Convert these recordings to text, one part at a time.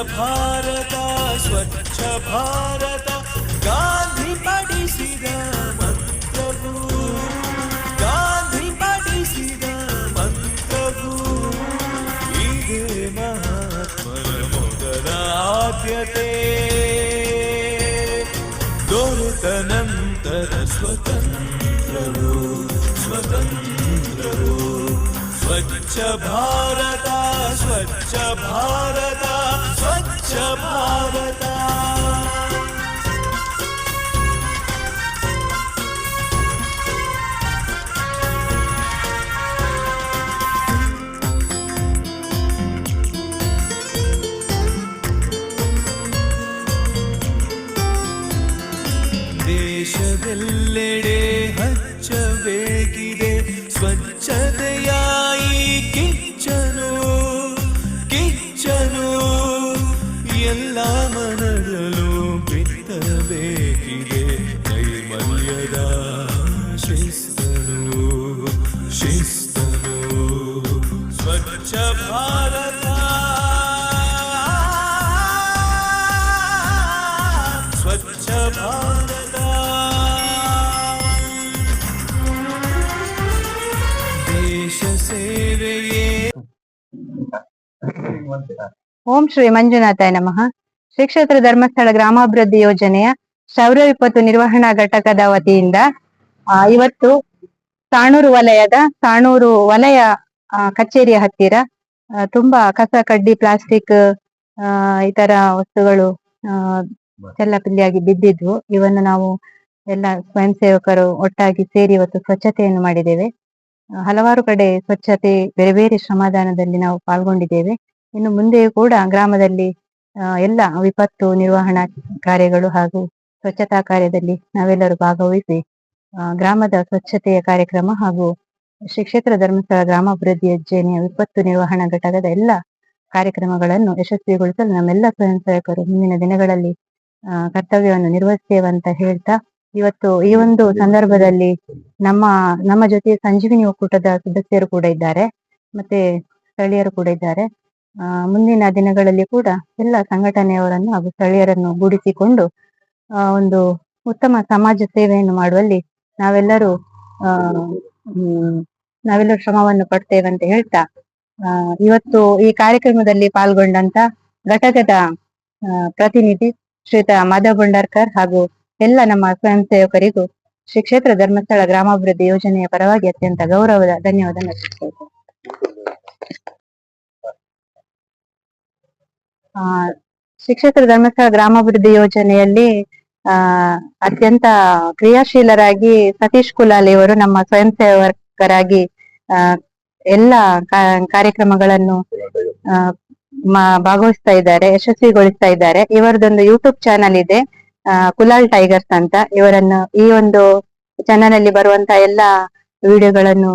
ಭಾರತ ಸ್ವಚ್ಛ ಭಾರತ ಗಾಂಧಿ ಪಡಿಸಿದ ಮಂತ್ರವು ಗಾಂಧಿ ಪಡಿಸಿದ ಮಂತ್ರವು ಇದೇ ಮಹಾತ್ಮರ ಮೊದಲ ಆದ್ಯತೆ ದೊರೆತ ನಂತರ ಸ್ವತಂತ್ರರು ಸ್ವತಂತ್ರರು ಸ್ವಚ್ಛ ಭಾರತ ಸ್ವಚ್ಛ ಭಾರತ ಸ್ವಚ್ಛ ಭಾರತ ದೇಶದೆಲ್ಲೆಡೆ ಹಚ್ಚಬೇಕಿದೆ ಸ್ವಚ್ಛತೆಯ ಈ ಕಿಚ್ಚನು ಕಿಚ್ಚನು ಎಲ್ಲ ಮನದಲ್ಲೂ ಬಿತ್ತಬೇಕಿದೆ ನೈರ್ಮಲ್ಯದ ಶಿಸ್ತನು ಶಿಸ್ತನು ಸ್ವಚ್ಛ ಭಾರತ ಸ್ವಚ್ಛ ಭಾರತ ಓಂ ಶ್ರೀ ಮಂಜುನಾಥಾಯ ನಮಃ. ಶ್ರೀ ಕ್ಷೇತ್ರ ಧರ್ಮಸ್ಥಳ ಗ್ರಾಮಾಭಿವೃದ್ಧಿ ಯೋಜನೆಯ ಸೌರ ವಿಪತ್ತು ನಿರ್ವಹಣಾ ಘಟಕದ ವತಿಯಿಂದ ಇವತ್ತು ಸಾಣೂರು ವಲಯ ಕಚೇರಿಯ ಹತ್ತಿರ ತುಂಬಾ ಕಸ ಕಡ್ಡಿ ಪ್ಲಾಸ್ಟಿಕ್ ಇತರ ವಸ್ತುಗಳು ಚೆಲ್ಲಾಪಿಲ್ಲಿಯಾಗಿ ಬಿದ್ದಿದ್ವು. ಇವನ್ನು ನಾವು ಎಲ್ಲ ಸ್ವಯಂ ಸೇವಕರು ಒಟ್ಟಾಗಿ ಸೇರಿ ಇವತ್ತು ಸ್ವಚ್ಛತೆಯನ್ನು ಮಾಡಿದ್ದೇವೆ. ಹಲವಾರು ಕಡೆ ಸ್ವಚ್ಛತೆ ಬೇರೆ ಬೇರೆ ಶ್ರಮದಾನದಲ್ಲಿ ನಾವು ಪಾಲ್ಗೊಂಡಿದ್ದೇವೆ. ಇನ್ನು ಮುಂದೆಯೂ ಕೂಡ ಗ್ರಾಮದಲ್ಲಿ ಎಲ್ಲ ವಿಪತ್ತು ನಿರ್ವಹಣಾ ಕಾರ್ಯಗಳು ಹಾಗೂ ಸ್ವಚ್ಛತಾ ಕಾರ್ಯದಲ್ಲಿ ನಾವೆಲ್ಲರೂ ಭಾಗವಹಿಸಿ ಗ್ರಾಮದ ಸ್ವಚ್ಛತೆಯ ಕಾರ್ಯಕ್ರಮ ಹಾಗೂ ಶ್ರೀ ಕ್ಷೇತ್ರ ಧರ್ಮಸ್ಥಳ ಗ್ರಾಮಾಭಿವೃದ್ಧಿ ಯೋಜನೆಯ ವಿಪತ್ತು ನಿರ್ವಹಣಾ ಘಟಕದ ಎಲ್ಲ ಕಾರ್ಯಕ್ರಮಗಳನ್ನು ಯಶಸ್ವಿಗೊಳಿಸಲು ನಮ್ಮೆಲ್ಲ ಸ್ವಯಂ ಸೇವಕರು ಮುಂದಿನ ದಿನಗಳಲ್ಲಿ ಕರ್ತವ್ಯವನ್ನು ನಿರ್ವಹಿಸ್ತೇವೆ ಅಂತ ಹೇಳ್ತಾ, ಇವತ್ತು ಈ ಒಂದು ಸಂದರ್ಭದಲ್ಲಿ ನಮ್ಮ ಜೊತೆ ಸಂಜೀವಿನಿ ಒಕ್ಕೂಟದ ಸದಸ್ಯರು ಕೂಡ ಇದ್ದಾರೆ, ಮತ್ತೆ ಸ್ಥಳೀಯರು ಕೂಡ ಇದ್ದಾರೆ. ಮುಂದಿನ ದಿನಗಳಲ್ಲಿ ಕೂಡ ಎಲ್ಲ ಸಂಘಟನೆಯವರನ್ನು ಹಾಗೂ ಸ್ಥಳೀಯರನ್ನು ಗೂಡಿಸಿಕೊಂಡು ಒಂದು ಉತ್ತಮ ಸಮಾಜ ಸೇವೆಯನ್ನು ಮಾಡುವಲ್ಲಿ ನಾವೆಲ್ಲರೂ ಶ್ರಮವನ್ನು ಪಡ್ತೇವೆ ಅಂತ ಹೇಳ್ತಾ, ಇವತ್ತು ಈ ಕಾರ್ಯಕ್ರಮದಲ್ಲಿ ಪಾಲ್ಗೊಂಡಂತ ಘಟಕದ ಪ್ರತಿನಿಧಿ ಶ್ರೀಯುತ ಮಾಧವ್ ಭಂಡಾರ್ಕರ್ ಹಾಗೂ ಎಲ್ಲ ನಮ್ಮ ಸ್ವಯಂ ಸೇವಕರಿಗೂ ಶ್ರೀ ಕ್ಷೇತ್ರ ಧರ್ಮಸ್ಥಳ ಗ್ರಾಮಾಭಿವೃದ್ಧಿ ಯೋಜನೆಯ ಪರವಾಗಿ ಅತ್ಯಂತ ಗೌರವದ ಧನ್ಯವಾದ ನಟಿಸುತ್ತೇವೆ. ಶ್ರೀ ಕ್ಷೇತ್ರ ಧರ್ಮಸ್ಥಳ ಗ್ರಾಮಾಭಿವೃದ್ಧಿ ಯೋಜನೆಯಲ್ಲಿ ಅತ್ಯಂತ ಕ್ರಿಯಾಶೀಲರಾಗಿ ಸತೀಶ್ ಕುಲಾಲಿ ಅವರು ನಮ್ಮ ಸ್ವಯಂ ಸೇವಕರಾಗಿ ಎಲ್ಲ ಕಾರ್ಯಕ್ರಮಗಳನ್ನು ಭಾಗವಹಿಸ್ತಾ ಇದ್ದಾರೆ, ಯಶಸ್ವಿಗೊಳಿಸ್ತಾ ಇದ್ದಾರೆ. ಇವರದೊಂದು ಯೂಟ್ಯೂಬ್ ಚಾನಲ್ ಇದೆ, ಕುಲಾಲ್ ಟೈಗರ್ಸ್ ಅಂತ. ಇವರನ್ನು ಈ ಒಂದು ಚಾನಲ್ ಅಲ್ಲಿ ಬರುವಂತ ಎಲ್ಲಾ ವಿಡಿಯೋಗಳನ್ನು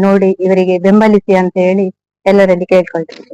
ನೋಡಿ ಇವರಿಗೆ ಬೆಂಬಲಿಸಿ ಅಂತ ಹೇಳಿ ಎಲ್ಲರಲ್ಲಿ ಕೇಳ್ಕೊಳ್ತೇವೆ.